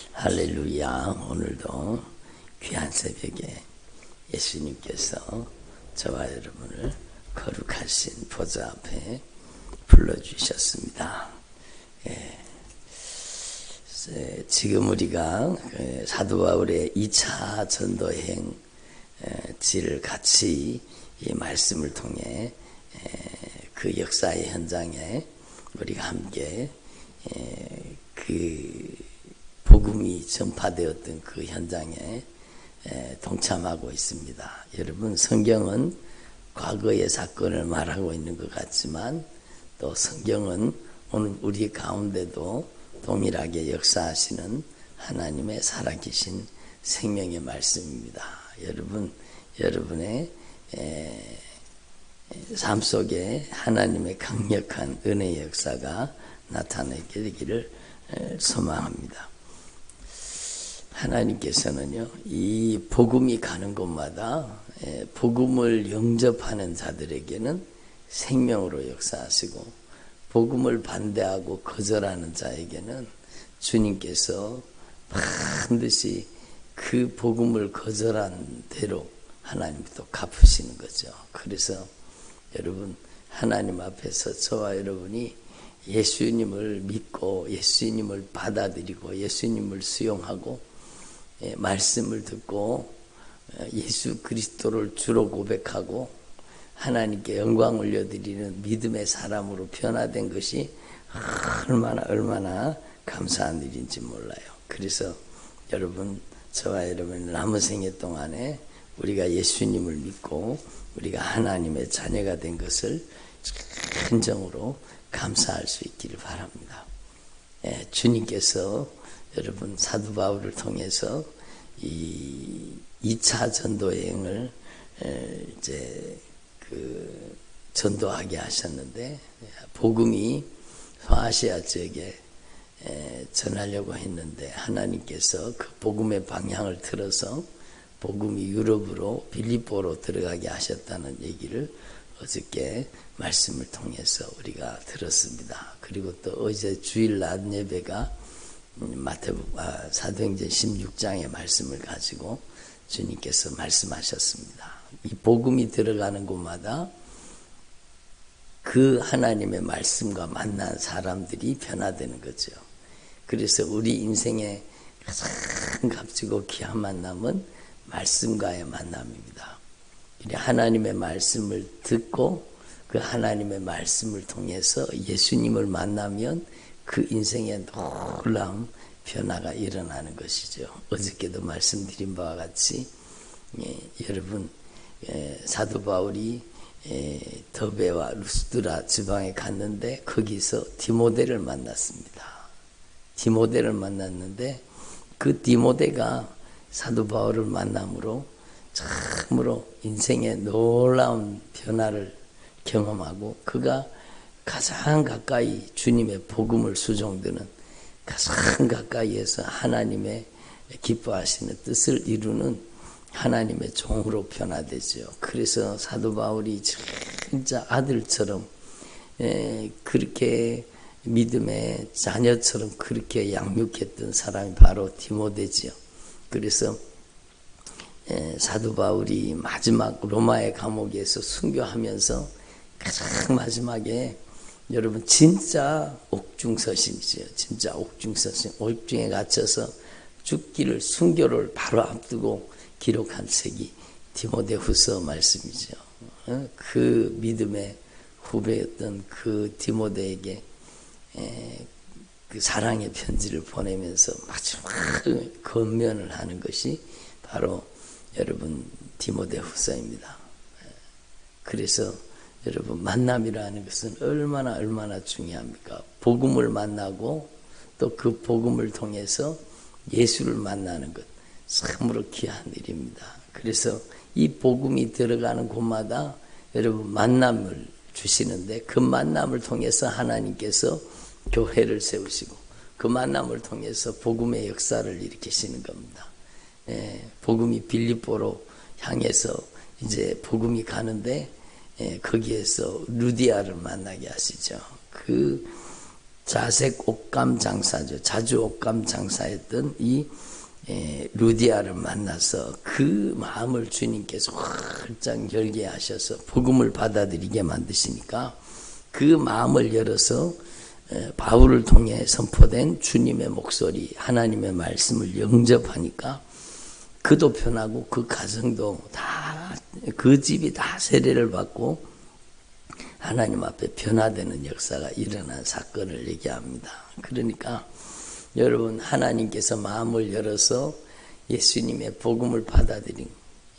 할렐루야. 오늘도 귀한 새벽에 예수님께서 저와 여러분을 거룩하신 보좌 앞에 불러주셨습니다. 지금 우리가 사도 바울의 2차 전도행지를 같이 이 말씀을 통해 그 역사의 현장에 우리가 함께 그 복음이 전파되었던 그 현장에 동참하고 있습니다. 여러분, 성경은 과거의 사건을 말하고 있는 것 같지만 또 성경은 오늘 우리 가운데도 동일하게 역사하시는 하나님의 살아계신 생명의 말씀입니다. 여러분의 삶 속에 하나님의 강력한 은혜의 역사가 나타나게 되기를 소망합니다. 하나님께서는요, 이 복음이 가는 곳마다 복음을 영접하는 자들에게는 생명으로 역사하시고, 복음을 반대하고 거절하는 자에게는 주님께서 반드시 그 복음을 거절한 대로 하나님이 또 갚으시는 거죠. 그래서 여러분, 하나님 앞에서 저와 여러분이 예수님을 믿고 예수님을 받아들이고 예수님을 수용하고 말씀을 듣고 예수 그리스도를 주로 고백하고 하나님께 영광 올려드리는 믿음의 사람으로 변화된 것이 얼마나 감사한 일인지 몰라요. 그래서 여러분, 저와 여러분 남은 생애 동안에 우리가 예수님을 믿고 우리가 하나님의 자녀가 된 것을 진정으로 감사할 수 있기를 바랍니다. 주님께서 여러분 사도 바울을 통해서 이 2차 전도여행을 이제 전도하게 하셨는데, 복음이 소아시아 지역에 전하려고 했는데 하나님께서 그 복음의 방향을 틀어서 복음이 유럽으로 빌립보로 들어가게 하셨다는 얘기를 어저께 말씀을 통해서 우리가 들었습니다. 그리고 또 어제 주일 낮 예배가 사도행전 16장의 말씀을 가지고 주님께서 말씀하셨습니다. 이 복음이 들어가는 곳마다 그 하나님의 말씀과 만난 사람들이 변화되는 거죠. 그래서 우리 인생의 가장 값지고 귀한 만남은 말씀과의 만남입니다. 하나님의 말씀을 듣고 그 하나님의 말씀을 통해서 예수님을 만나면 그 인생에 놀라운 변화가 일어나는 것이죠. 어저께도 말씀드린 바와 같이 여러분, 사도 바울이 더베와 루스드라 지방에 갔는데 거기서 디모데를 만났습니다. 디모데를 만났는데 그 디모데가 사도 바울을 만남으로 참으로 인생의 놀라운 변화를 경험하고, 그가 가장 가까이 주님의 복음을 수종드는 가장 가까이에서 하나님의 기뻐하시는 뜻을 이루는 하나님의 종으로 변화되죠. 그래서 사도 바울이 진짜 아들처럼 그렇게 믿음의 자녀처럼 그렇게 양육했던 사람이 바로 디모데지요. 그래서 사도 바울이 마지막 로마의 감옥에서 순교하면서 가장 마지막에 여러분 진짜 옥중서신이죠. 진짜 옥중서신. 옥중에 갇혀서 죽기를 순교를 바로 앞두고 기록한 책이 디모데후서 말씀이죠. 그 믿음의 후배였던 그 디모데에게 그 사랑의 편지를 보내면서 마지막 권면을 하는 것이 바로 여러분 디모데후서입니다. 그래서 여러분, 만남이라는 것은 얼마나 중요합니까? 복음을 만나고 또 그 복음을 통해서 예수를 만나는 것, 참으로 귀한 일입니다. 그래서 이 복음이 들어가는 곳마다 여러분 만남을 주시는데, 그 만남을 통해서 하나님께서 교회를 세우시고 그 만남을 통해서 복음의 역사를 일으키시는 겁니다. 복음이 빌립보로 향해서 이제 복음이 가는데 거기에서 루디아를 만나게 하시죠. 그 자색 옷감 장사죠. 자주 옷감 장사했던 이 루디아를 만나서 그 마음을 주님께서 활짝 열게 하셔서 복음을 받아들이게 만드시니까 그 마음을 열어서 바울을 통해 선포된 주님의 목소리, 하나님의 말씀을 영접하니까 그도 편하고 그 가정도 다, 그 집이 다 세례를 받고 하나님 앞에 변화되는 역사가 일어난 사건을 얘기합니다. 그러니까 여러분, 하나님께서 마음을 열어서 예수님의 복음을 받아들인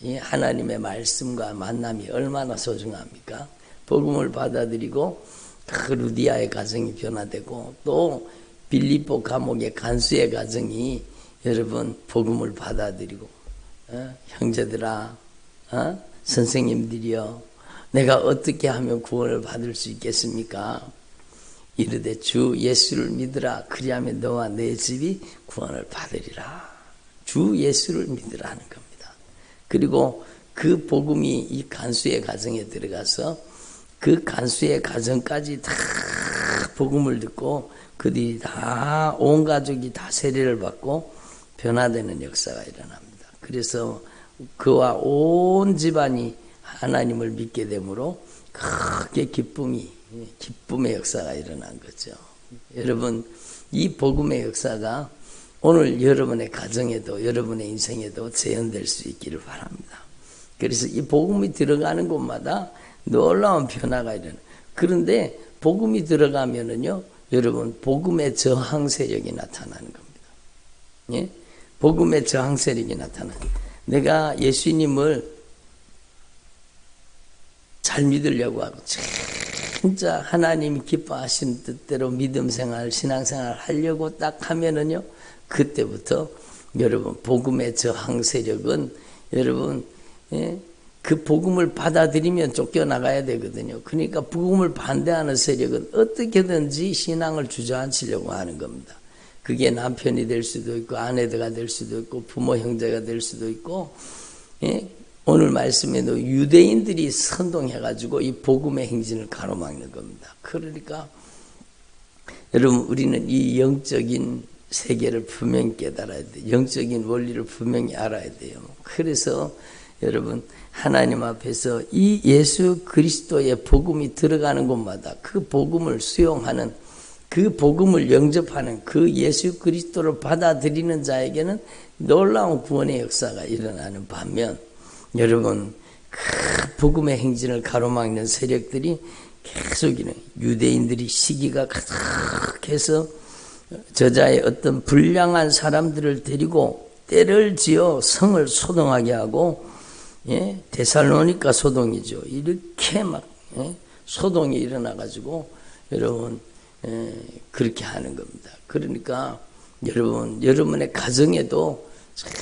이 하나님의 말씀과 만남이 얼마나 소중합니까? 복음을 받아들이고 그 루디아의 가정이 변화되고 또 빌립보 감옥의 간수의 가정이 여러분 복음을 받아들이고 형제들아, 선생님들이여, 내가 어떻게 하면 구원을 받을 수 있겠습니까? 이르되 주 예수를 믿으라. 그리하면 너와 내 집이 구원을 받으리라. 주 예수를 믿으라는 겁니다. 그리고 그 복음이 이 간수의 가정에 들어가서 그 간수의 가정까지 다 복음을 듣고 그들이 다 온 가족이 다 세례를 받고 변화되는 역사가 일어납니다. 그래서 그와 온 집안이 하나님을 믿게 되므로 크게 기쁨의 역사가 일어난 거죠. 여러분, 이 복음의 역사가 오늘 여러분의 가정에도 여러분의 인생에도 재현될 수 있기를 바랍니다. 그래서 이 복음이 들어가는 곳마다 놀라운 변화가 일어나요. 그런데 복음이 들어가면은요, 여러분, 복음의 저항 세력이 나타나는 겁니다. 예? 복음의 저항 세력이 나타나요. 내가 예수님을 잘 믿으려고 하고 진짜 하나님이 기뻐하신 뜻대로 믿음 생활, 신앙 생활 하려고 딱 하면은요, 그때부터 여러분 복음의 저항 세력은 여러분 그 복음을 받아들이면 쫓겨나가야 되거든요. 그러니까 복음을 반대하는 세력은 어떻게든지 신앙을 주저앉히려고 하는 겁니다. 그게 남편이 될 수도 있고 아내가 될 수도 있고 부모 형제가 될 수도 있고 오늘 말씀에도 유대인들이 선동해가지고 이 복음의 행진을 가로막는 겁니다. 그러니까 여러분, 우리는 이 영적인 세계를 분명히 깨달아야 돼요. 영적인 원리를 분명히 알아야 돼요. 그래서 여러분, 하나님 앞에서 이 예수 그리스도의 복음이 들어가는 곳마다 그 복음을 수용하는, 그 복음을 영접하는 그 예수 그리스도를 받아들이는 자에게는 놀라운 구원의 역사가 일어나는 반면, 여러분, 그 복음의 행진을 가로막는 세력들이 계속 유대인들이 시기가 가득해서 저자의 어떤 불량한 사람들을 데리고 때를 지어 성을 소동하게 하고, 데살로니가 소동이죠. 이렇게 막 소동이 일어나가지고 여러분 그렇게 하는 겁니다. 그러니까 여러분, 여러분의 가정에도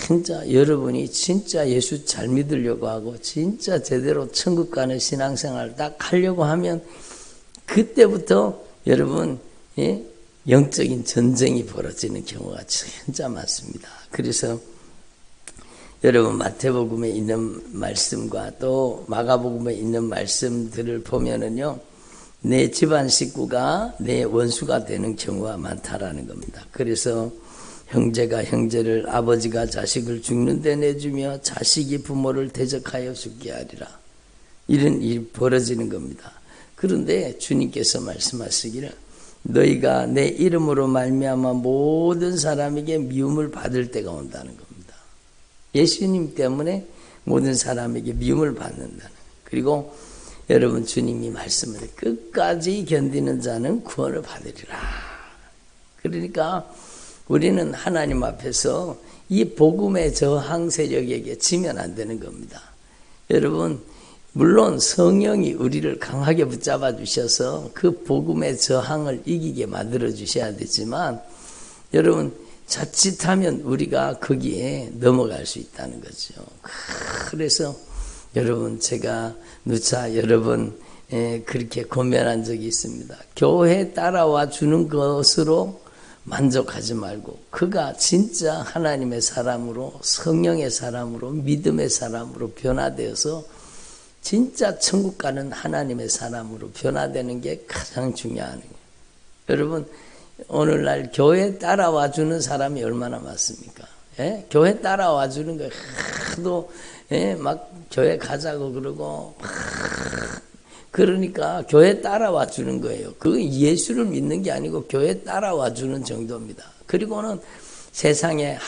진짜 여러분이 진짜 예수 잘 믿으려고 하고 진짜 제대로 천국 가는 신앙생활 딱 하려고 하면 그때부터 여러분 영적인 전쟁이 벌어지는 경우가 진짜 많습니다. 그래서 여러분, 마태복음에 있는 말씀과 또 마가복음에 있는 말씀들을 보면은요, 내 집안 식구가 내 원수가 되는 경우가 많다라는 겁니다. 그래서 형제가 형제를, 아버지가 자식을 죽는 데 내주며 자식이 부모를 대적하여 죽게 하리라. 이런 일이 벌어지는 겁니다. 그런데 주님께서 말씀하시기를 너희가 내 이름으로 말미암아 모든 사람에게 미움을 받을 때가 온다는 겁니다. 예수님 때문에 모든 사람에게 미움을 받는다는. 그리고 여러분, 주님이 말씀을 끝까지 견디는 자는 구원을 받으리라. 그러니까 우리는 하나님 앞에서 이 복음의 저항 세력에게 지면 안 되는 겁니다. 여러분, 물론 성령이 우리를 강하게 붙잡아 주셔서 그 복음의 저항을 이기게 만들어 주셔야 되지만, 여러분, 자칫하면 우리가 거기에 넘어갈 수 있다는 거죠. 그래서 여러분, 제가 누차 여러 번 그렇게 고민한 적이 있습니다. 교회 따라와 주는 것으로 만족하지 말고 그가 진짜 하나님의 사람으로, 성령의 사람으로, 믿음의 사람으로 변화되어서 진짜 천국 가는 하나님의 사람으로 변화되는 게 가장 중요한 거예요. 여러분, 오늘날 교회 따라와 주는 사람이 얼마나 많습니까? 예? 교회 따라와 주는 거 하도 예? 막 교회 가자고 그러고 그러니까 교회 따라와 주는 거예요. 그건 예수를 믿는 게 아니고 교회 따라와 주는 정도입니다. 그리고는 세상에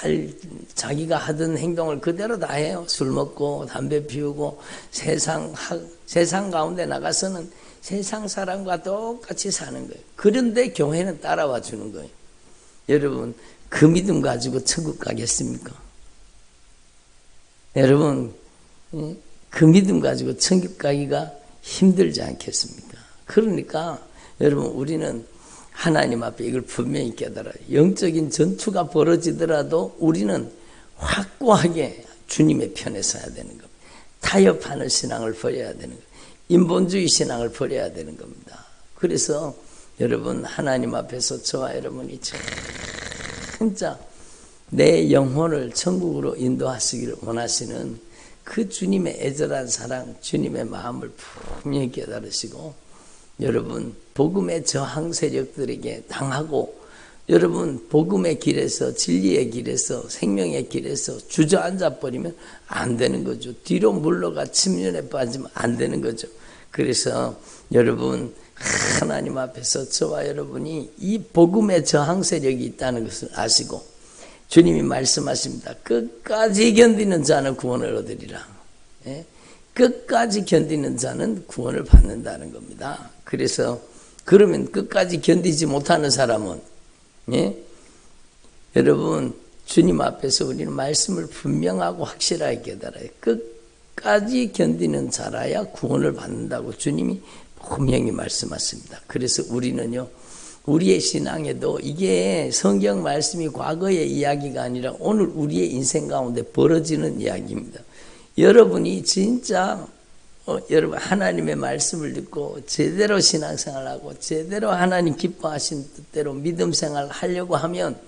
자기가 하던 행동을 그대로 다 해요. 술 먹고 담배 피우고 세상 가운데 나가서는 세상 사람과 똑같이 사는 거예요. 그런데 교회는 따라와 주는 거예요. 여러분 그 믿음 가지고 천국 가겠습니까? 여러분 그 믿음 가지고 천국 가기가 힘들지 않겠습니까? 그러니까 여러분 우리는 하나님 앞에 이걸 분명히 깨달아요. 영적인 전투가 벌어지더라도 우리는 확고하게 주님의 편에 서야 되는 겁니다. 타협하는 신앙을 버려야 되는 겁니다. 인본주의 신앙을 버려야 되는 겁니다. 그래서 여러분 하나님 앞에서 저와 여러분이 진짜 내 영혼을 천국으로 인도하시기를 원하시는 그 주님의 애절한 사랑, 주님의 마음을 분명히 깨달으시고 여러분 복음의 저항 세력들에게 당하고 여러분 복음의 길에서 진리의 길에서 생명의 길에서 주저앉아 버리면 안 되는 거죠. 뒤로 물러가 침륜에 빠지면 안 되는 거죠. 그래서 여러분 하나님 앞에서 저와 여러분이 이 복음의 저항 세력이 있다는 것을 아시고 주님이 말씀하십니다. 끝까지 견디는 자는 구원을 얻으리라. 예? 끝까지 견디는 자는 구원을 받는다는 겁니다. 그래서 그러면 끝까지 견디지 못하는 사람은 예? 여러분 주님 앞에서 우리는 말씀을 분명하고 확실하게 깨달아요. 끝까지 견디는 자라야 구원을 받는다고 주님이 분명히 말씀하십니다. 그래서 우리는요 우리의 신앙에도 이게 성경 말씀이 과거의 이야기가 아니라 오늘 우리의 인생 가운데 벌어지는 이야기입니다. 여러분이 진짜 여러분 하나님의 말씀을 듣고 제대로 신앙생활하고 제대로 하나님 기뻐하신 뜻대로 믿음생활을 하려고 하면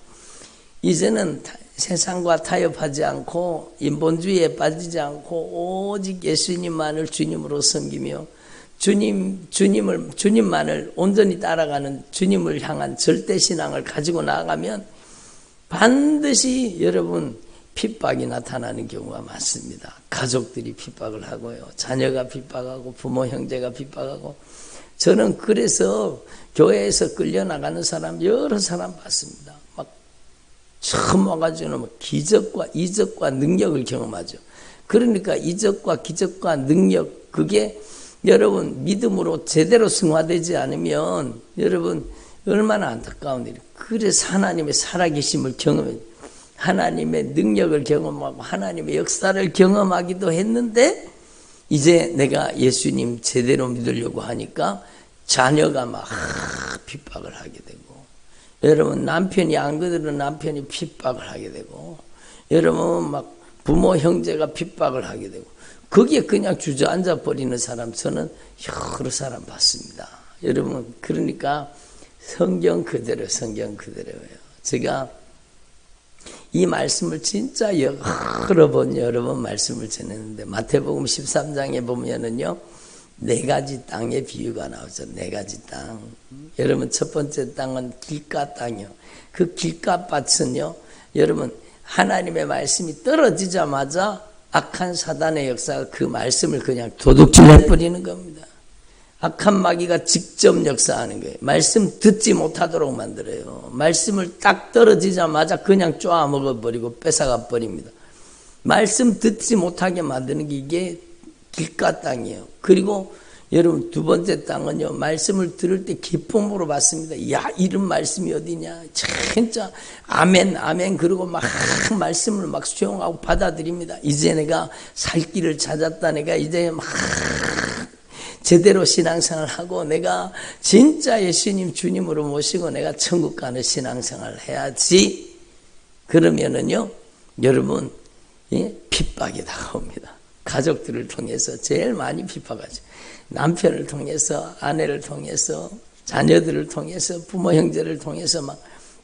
이제는 세상과 타협하지 않고 인본주의에 빠지지 않고 오직 예수님만을 주님으로 섬기며 주님만을 온전히 따라가는 주님을 향한 절대신앙을 가지고 나아가면 반드시 여러분 핍박이 나타나는 경우가 많습니다. 가족들이 핍박을 하고요. 자녀가 핍박하고 부모 형제가 핍박하고 저는 그래서 교회에서 끌려나가는 사람 여러 사람 봤습니다. 막 처음 와가지고는 기적과 이적과 능력을 경험하죠. 그러니까 이적과 기적과 능력 그게 여러분 믿음으로 제대로 승화되지 않으면 여러분 얼마나 안타까운 일이에요. 그래서 하나님의 살아계심을 경험해요. 하나님의 능력을 경험하고 하나님의 역사를 경험하기도 했는데 이제 내가 예수님 제대로 믿으려고 하니까 자녀가 막 핍박을 하게 되고 여러분 남편이 안 그대로 남편이 핍박을 하게 되고 여러분 막 부모 형제가 핍박을 하게 되고 거기에 그냥 주저앉아 버리는 사람 저는 여러 사람 봤습니다. 여러분 그러니까 성경 그대로예요. 제가 이 말씀을 진짜 여러 번 말씀을 전했는데 마태복음 13장에 보면은요 4가지 땅의 비유가 나오죠. 4가지 땅. 여러분 첫 번째 땅은 길가 땅이요. 그 길가밭은요 여러분 하나님의 말씀이 떨어지자마자 악한 사단의 역사가 그 말씀을 그냥 도둑질해 버리는 겁니다. 악한 마귀가 직접 역사하는 거예요. 말씀 듣지 못하도록 만들어요. 말씀을 딱 떨어지자마자 그냥 쪼아 먹어버리고 뺏어가 버립니다. 말씀 듣지 못하게 만드는 게 이게 길가 땅이에요. 그리고 여러분 두 번째 땅은요. 말씀을 들을 때 기쁨으로 받습니다. 야 이런 말씀이 어디냐. 진짜 아멘 그러고 막 말씀을 막 수용하고 받아들입니다. 이제 내가 살 길을 찾았다. 내가 이제 막 제대로 신앙생활하고 내가 진짜 예수님 주님으로 모시고 내가 천국 가는 신앙생활을 해야지. 그러면은요 여러분 핍박이 다가옵니다. 가족들을 통해서 제일 많이 핍박하죠. 남편을 통해서 아내를 통해서 자녀들을 통해서 부모 형제를 통해서 막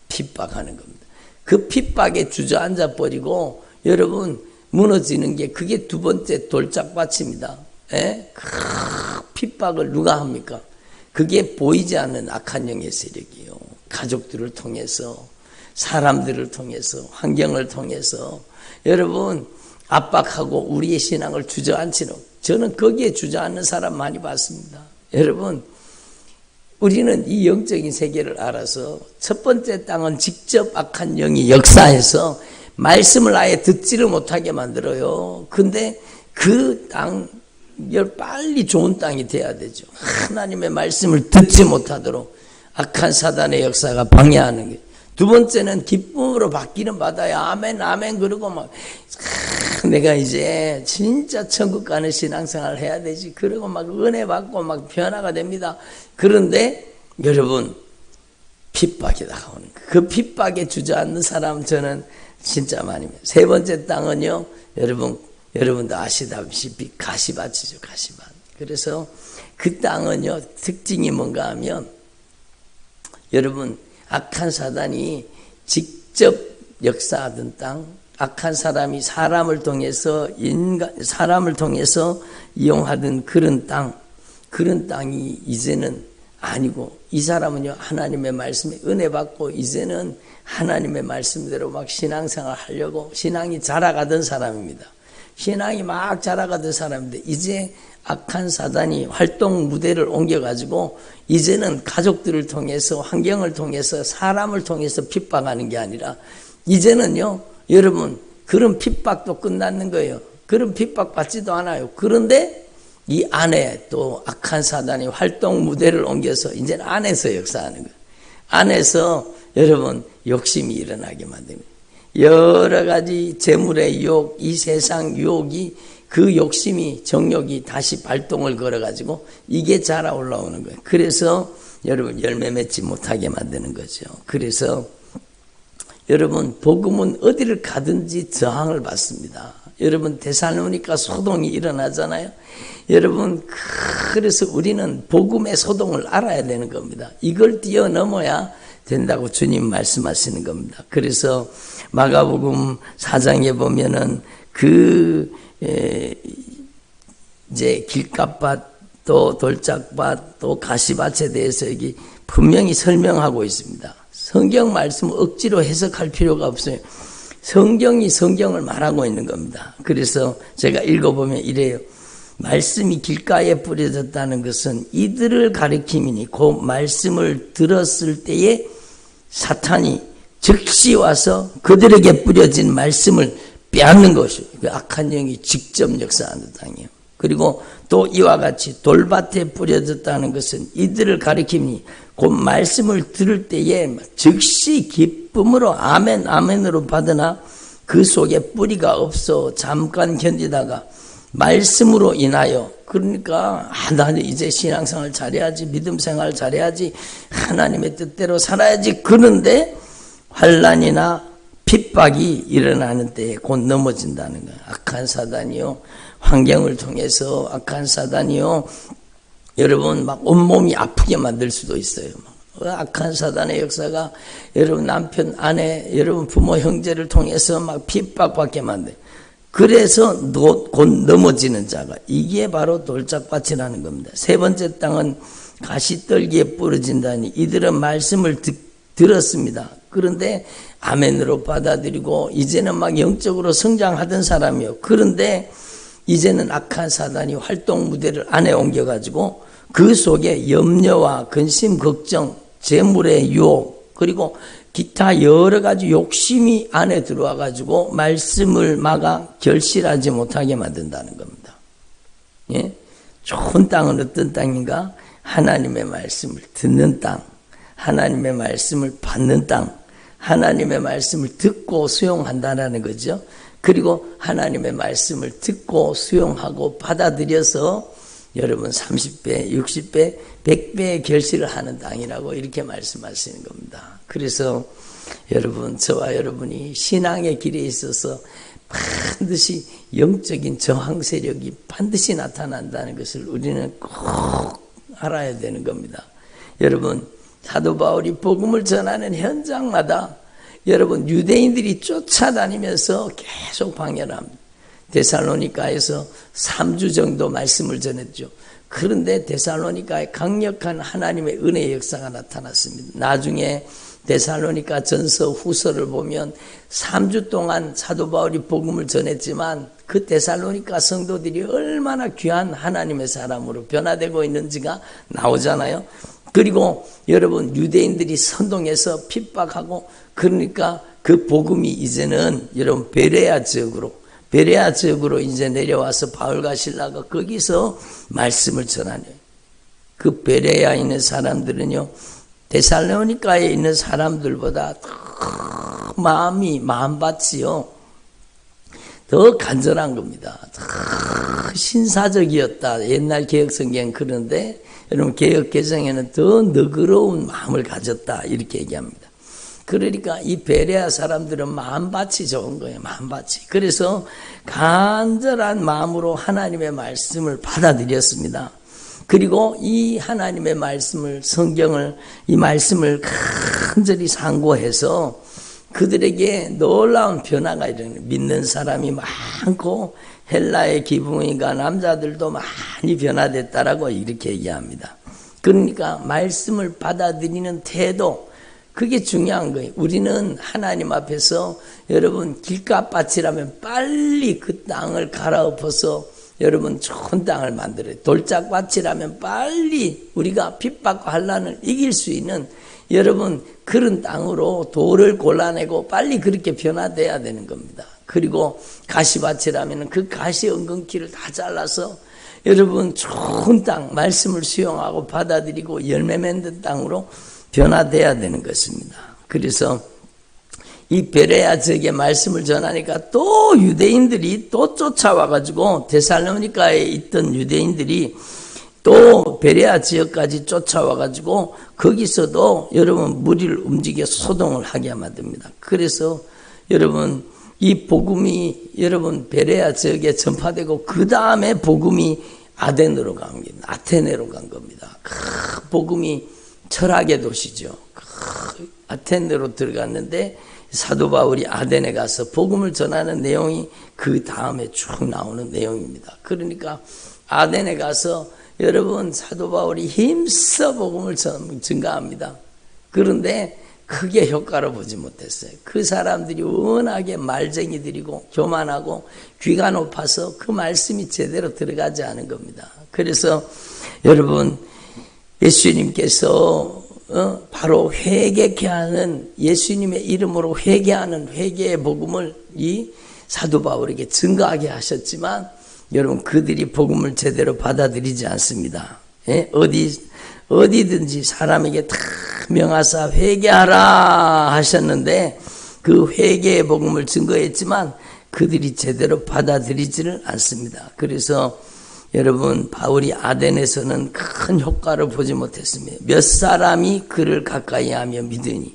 핍박하는 겁니다. 그 핍박에 주저앉아 버리고 여러분 무너지는 게 그게 두 번째 돌짝밭입니다. 핍박을 누가 합니까? 그게 보이지 않는 악한 영의 세력이에요. 가족들을 통해서, 사람들을 통해서, 환경을 통해서 여러분 압박하고 우리의 신앙을 주저앉히는, 저는 거기에 주저앉는 사람 많이 봤습니다. 여러분, 우리는 이 영적인 세계를 알아서 첫 번째 땅은 직접 악한 영이 역사해서 말씀을 아예 듣지를 못하게 만들어요. 근데 그 땅, 빨리 좋은 땅이 돼야 되죠. 하나님의 말씀을 듣지 못하도록 악한 사단의 역사가 방해하는 거예요. 두 번째는 기쁨으로 받기는 받아요. 아멘, 아멘. 그러고 막, 내가 이제 진짜 천국 가는 신앙생활을 해야 되지. 그러고 막 은혜 받고 막 변화가 됩니다. 그런데 여러분, 핍박이 다가오는 거예요. 그 핍박에 주저앉는 사람 저는 진짜 많이. 세 번째 땅은요, 여러분도 아시다시피 가시밭이죠, 가시밭. 그래서 그 땅은요, 특징이 뭔가 하면, 여러분, 악한 사단이 직접 역사하던 땅, 악한 사람이 사람을 통해서 이용하던 그런 땅이 이제는 아니고, 이 사람은요, 하나님의 말씀에 은혜 받고, 이제는 하나님의 말씀대로 막 신앙생활 하려고 신앙이 자라가던 사람입니다. 신앙이 막 자라가던 사람인데, 이제 악한 사단이 활동 무대를 옮겨가지고, 이제는 가족들을 통해서, 환경을 통해서, 사람을 통해서 핍박하는 게 아니라, 이제는요, 여러분, 그런 핍박도 끝났는 거예요. 그런 핍박 받지도 않아요. 그런데 이 안에 또 악한 사단이 활동 무대를 옮겨서, 이제는 안에서 역사하는 거예요. 안에서 여러분, 욕심이 일어나게 만듭니다. 여러 가지 재물의 유혹, 이 세상 유혹이, 그 욕심이, 정욕이 다시 발동을 걸어가지고 이게 자라 올라오는 거예요. 그래서 여러분 열매 맺지 못하게 만드는 거죠. 그래서 여러분 복음은 어디를 가든지 저항을 받습니다. 여러분 데살로니가 소동이 일어나잖아요. 여러분 그래서 우리는 복음의 소동을 알아야 되는 겁니다. 이걸 뛰어넘어야 된다고 주님 말씀하시는 겁니다. 그래서 마가복음 4장에 보면은 이제 길가밭 또 돌짝밭 또 가시밭에 대해서 여기 분명히 설명하고 있습니다. 성경 말씀을 억지로 해석할 필요가 없어요. 성경이 성경을 말하고 있는 겁니다. 그래서 제가 읽어보면 이래요. 말씀이 길가에 뿌려졌다는 것은 이들을 가리킴이니 그 말씀을 들었을 때에 사탄이 즉시 와서 그들에게 뿌려진 말씀을 빼앗는 것이에요. 그 악한 영이 직접 역사하는 땅이에요. 그리고 또 이와 같이 돌밭에 뿌려졌다는 것은 이들을 가리킴이니 그 말씀을 들을 때에 즉시 기쁨으로 아멘 아멘으로 받으나 그 속에 뿌리가 없어 잠깐 견디다가 말씀으로 인하여 그러니까 나 이제 신앙생활 잘해야지 믿음생활 잘해야지 하나님의 뜻대로 살아야지 그런데 환난이나 핍박이 일어나는 때에 곧 넘어진다는 거예요. 악한 사단이요 환경을 통해서 악한 사단이요 여러분 막 온몸이 아프게 만들 수도 있어요. 악한 사단의 역사가 여러분 남편 아내 여러분 부모 형제를 통해서 막 핍박받게 만들어요. 그래서 곧 넘어지는 자가 이게 바로 돌짝밭이라는 겁니다. 세 번째 땅은 가시떨기에 부러진다니 이들은 말씀을 들었습니다. 그런데 아멘으로 받아들이고 이제는 막 영적으로 성장하던 사람이요. 그런데 이제는 악한 사단이 활동 무대를 안에 옮겨가지고 그 속에 염려와 근심, 걱정, 재물의 유혹 그리고 기타 여러 가지 욕심이 안에 들어와가지고 말씀을 막아 결실하지 못하게 만든다는 겁니다. 예? 좋은 땅은 어떤 땅인가? 하나님의 말씀을 듣는 땅, 하나님의 말씀을 받는 땅, 하나님의 말씀을 듣고 수용한다는 거죠. 그리고 하나님의 말씀을 듣고 수용하고 받아들여서 여러분 30배, 60배, 100배의 결실을 하는 땅이라고 이렇게 말씀하시는 겁니다. 그래서 여러분, 저와 여러분이 신앙의 길에 있어서 반드시 영적인 저항 세력이 반드시 나타난다는 것을 우리는 꼭 알아야 되는 겁니다. 여러분, 사도 바울이 복음을 전하는 현장마다 여러분 유대인들이 쫓아다니면서 계속 방해를 합니다. 데살로니가에서 3주 정도 말씀을 전했죠. 그런데 데살로니가에 강력한 하나님의 은혜의 역사가 나타났습니다. 나중에 데살로니가 전서 후서를 보면 3주 동안 사도 바울이 복음을 전했지만 그 데살로니가 성도들이 얼마나 귀한 하나님의 사람으로 변화되고 있는지가 나오잖아요. 그리고 여러분 유대인들이 선동해서 핍박하고 그러니까 그 복음이 이제는 여러분 베레아 지역으로 이제 내려와서 바울과 실라가 거기서 말씀을 전하네요. 그 베레아에 있는 사람들은요 데살로니가에 있는 사람들보다 더 마음밭이요 더 간절한 겁니다. 더 신사적이었다. 옛날 개혁성경 그런데 여러분 개혁개정에는 더 너그러운 마음을 가졌다 이렇게 얘기합니다. 그러니까 이 베레아 사람들은 마음밭이 좋은 거예요. 마음밭이. 그래서 간절한 마음으로 하나님의 말씀을 받아들였습니다. 그리고 이 하나님의 말씀을 이 말씀을 간절히 상고해서 그들에게 놀라운 변화가 일어나요. 믿는 사람이 많고 헬라의 기붕이가 남자들도 많이 변화됐다라고 이렇게 얘기합니다. 그러니까 말씀을 받아들이는 태도 그게 중요한 거예요. 우리는 하나님 앞에서 여러분 길가밭이라면 빨리 그 땅을 갈아엎어서 여러분 좋은 땅을 만들어요. 돌짝밭이라면 빨리 우리가 핍박과 환난을 이길 수 있는 여러분 그런 땅으로 돌을 골라내고 빨리 그렇게 변화돼야 되는 겁니다. 그리고 가시밭이라면 그 가시 엉겅퀴를 다 잘라서 여러분 좋은 땅 말씀을 수용하고 받아들이고 열매 맺는 땅으로 변화돼야 되는 것입니다. 그래서 이 베레아 지역에 말씀을 전하니까 또 유대인들이 또 쫓아와가지고 데살로니가에 있던 유대인들이 또 베레아 지역까지 쫓아와가지고 거기서도 여러분 무리를 움직여 소동을 하게 만듭니다. 그래서 여러분 이 복음이 여러분 베레아 지역에 전파되고 그 다음에 복음이 아덴으로 간 겁니다. 아테네로 간 겁니다. 복음이 철학의 도시죠. 아테네로 들어갔는데 사도 바울이 아덴에 가서 복음을 전하는 내용이 그 다음에 쭉 나오는 내용입니다. 그러니까 아덴에 가서 여러분 사도 바울이 힘써 복음을 증가합니다. 그런데 크게 효과를 보지 못했어요. 그 사람들이 워낙에 말쟁이들이고 교만하고 귀가 높아서 그 말씀이 제대로 들어가지 않은 겁니다. 그래서 여러분 예수님께서 바로 회개케 하는 예수님의 이름으로 회개하는 회개의 복음을 이 사도 바울에게 증거하게 하셨지만 여러분 그들이 복음을 제대로 받아들이지 않습니다. 예? 어디든지 사람에게 다 명하사 회개하라 하셨는데 그 회개의 복음을 증거했지만 그들이 제대로 받아들이지를 않습니다. 그래서 여러분 바울이 아덴에서는 큰 효과를 보지 못했습니다. 몇 사람이 그를 가까이 하며 믿으니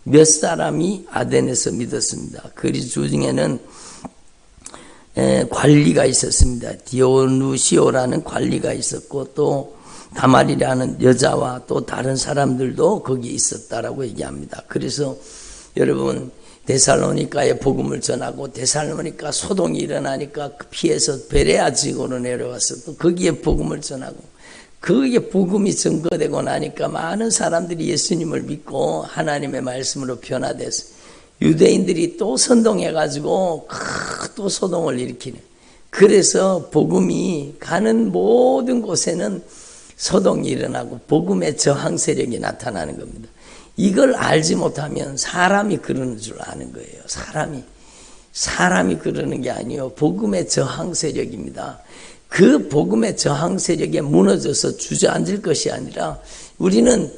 몇 사람이 아덴에서 믿었습니다. 그 중에는 관리가 있었습니다. 디오누시오라는 관리가 있었고 또 다말이라는 여자와 또 다른 사람들도 거기 있었다라고 얘기합니다. 그래서 여러분 데살로니가에 복음을 전하고 데살로니가 소동이 일어나니까 피해서 베레아 지역으로 내려와서 또 거기에 복음을 전하고 거기에 복음이 증거되고 나니까 많은 사람들이 예수님을 믿고 하나님의 말씀으로 변화돼서 유대인들이 또 선동해가지고 또 소동을 일으키는 그래서 복음이 가는 모든 곳에는 소동이 일어나고 복음의 저항 세력이 나타나는 겁니다. 이걸 알지 못하면 사람이 그러는 줄 아는 거예요. 사람이 그러는 게 아니에요. 복음의 저항 세력입니다. 그 복음의 저항 세력에 무너져서 주저앉을 것이 아니라 우리는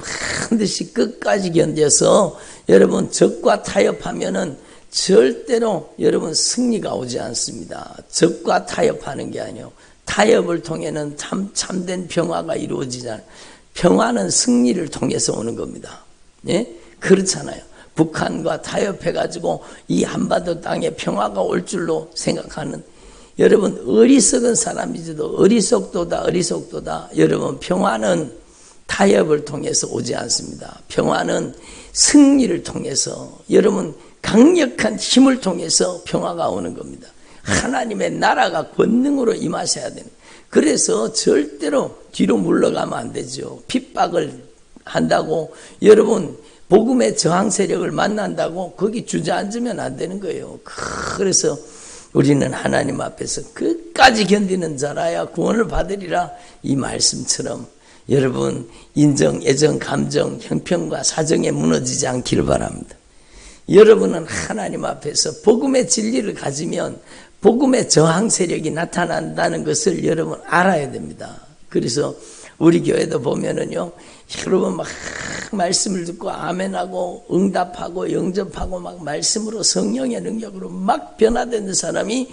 반드시 끝까지 견뎌서 여러분 적과 타협하면은 절대로 여러분 승리가 오지 않습니다. 적과 타협하는 게 아니에요. 타협을 통해는 참된 평화가 이루어지잖아요. 평화는 승리를 통해서 오는 겁니다. 예? 그렇잖아요. 북한과 타협해가지고 이 한반도 땅에 평화가 올 줄로 생각하는 여러분 어리석은 사람이지도 어리석도다. 여러분 평화는 타협을 통해서 오지 않습니다. 평화는 승리를 통해서 여러분 강력한 힘을 통해서 평화가 오는 겁니다. 하나님의 나라가 권능으로 임하셔야 되는. 그래서 절대로 뒤로 물러가면 안 되죠. 핍박을 한다고 여러분 복음의 저항 세력을 만난다고 거기 주저앉으면 안 되는 거예요. 그래서 우리는 하나님 앞에서 끝까지 견디는 자라야 구원을 받으리라. 이 말씀처럼 여러분 인정, 애정, 감정, 형편과 사정에 무너지지 않기를 바랍니다. 여러분은 하나님 앞에서 복음의 진리를 가지면 복음의 저항 세력이 나타난다는 것을 여러분 알아야 됩니다. 그래서 우리 교회도 보면은요, 여러분 막 말씀을 듣고 아멘하고 응답하고 영접하고 막 말씀으로 성령의 능력으로 막 변화되는 사람이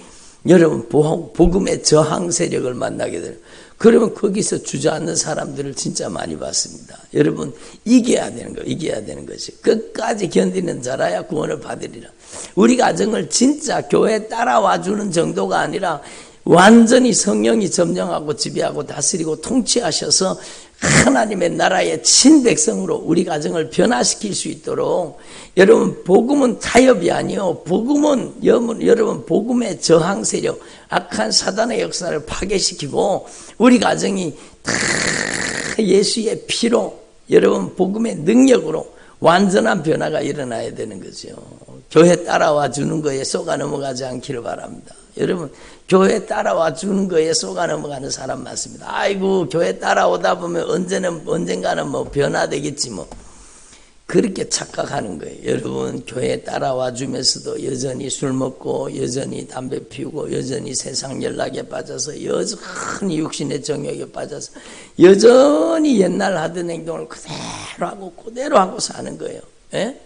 여러분 복음의 저항 세력을 만나게 돼요. 그러면 거기서 주저앉는 사람들을 진짜 많이 봤습니다. 여러분 이겨야 되는 거예요. 이겨야 되는 것이. 끝까지 견디는 자라야 구원을 받으리라. 우리 가정을 진짜 교회에 따라와 주는 정도가 아니라 완전히 성령이 점령하고 지배하고 다스리고 통치하셔서 하나님의 나라의 친백성으로 우리 가정을 변화시킬 수 있도록 여러분 복음은 타협이 아니요. 복음은 여러분 복음의 저항 세력 악한 사단의 역사를 파괴시키고 우리 가정이 다 예수의 피로 여러분 복음의 능력으로 완전한 변화가 일어나야 되는 거죠. 교회 따라와 주는 거에 속아 넘어가지 않기를 바랍니다. 여러분 교회 따라와 주는 거에 속아 넘어가는 사람 많습니다. 아이고 교회 따라오다 보면 언젠가는 뭐 변화되겠지 뭐 그렇게 착각하는 거예요. 여러분 교회 따라와 주면서도 여전히 술 먹고 여전히 담배 피우고 여전히 세상 연락에 빠져서 여전히 육신의 정욕에 빠져서 여전히 옛날 하던 행동을 그대로 하고 사는 거예요. 예?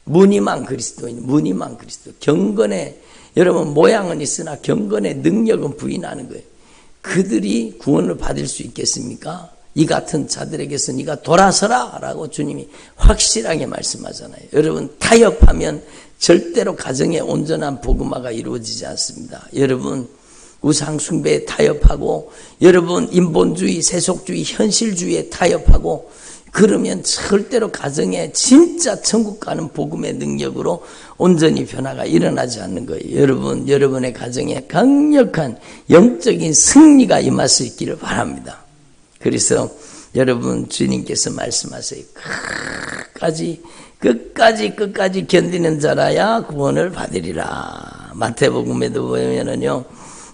무늬만 그리스도인, 무늬만 그리스도. 경건의 여러분 모양은 있으나 경건의 능력은 부인하는 거예요. 그들이 구원을 받을 수 있겠습니까? 이 같은 자들에게서 네가 돌아서라 라고 주님이 확실하게 말씀하잖아요. 여러분 타협하면 절대로 가정의 온전한 복음화가 이루어지지 않습니다. 여러분 우상 숭배에 타협하고 여러분 인본주의, 세속주의, 현실주의에 타협하고 그러면 절대로 가정에 진짜 천국 가는 복음의 능력으로 온전히 변화가 일어나지 않는 거예요. 여러분, 여러분의 가정에 강력한 영적인 승리가 임할 수 있기를 바랍니다. 그래서 여러분 주님께서 말씀하세요. 끝까지 견디는 자라야 구원을 받으리라. 마태복음에도 보면은요,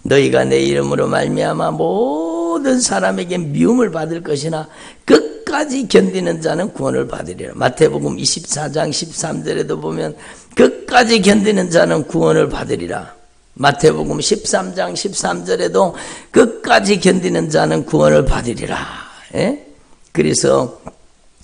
너희가 내 이름으로 말미암아 모든 사람에게 미움을 받을 것이나 끝까지 견디는 자는 구원을 받으리라. 마태복음 24장 13절에도 보면 끝까지 견디는 자는 구원을 받으리라. 마태복음 13장 13절에도 끝까지 견디는 자는 구원을 받으리라. 예? 그래서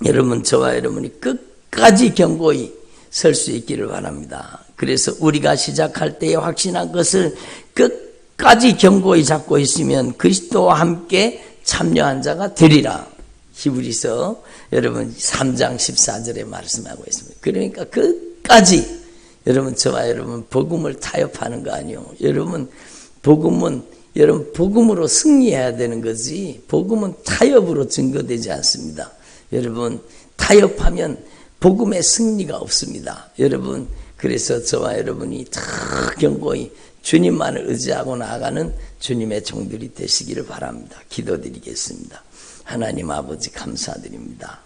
여러분 저와 여러분이 끝까지 견고히 설 수 있기를 바랍니다. 그래서 우리가 시작할 때에 확신한 것을 끝까지 견고히 잡고 있으면 그리스도와 함께 참여한 자가 되리라. 히브리서 여러분 3장 14절에 말씀하고 있습니다. 그러니까 끝까지 여러분 저와 여러분 복음을 타협하는 거 아니요. 여러분 복음으로 승리해야 되는 거지 복음은 타협으로 증거되지 않습니다. 여러분 타협하면 복음의 승리가 없습니다. 여러분 그래서 저와 여러분이 다 견고히 주님만을 의지하고 나아가는 주님의 종들이 되시기를 바랍니다. 기도드리겠습니다. 하나님 아버지 감사드립니다.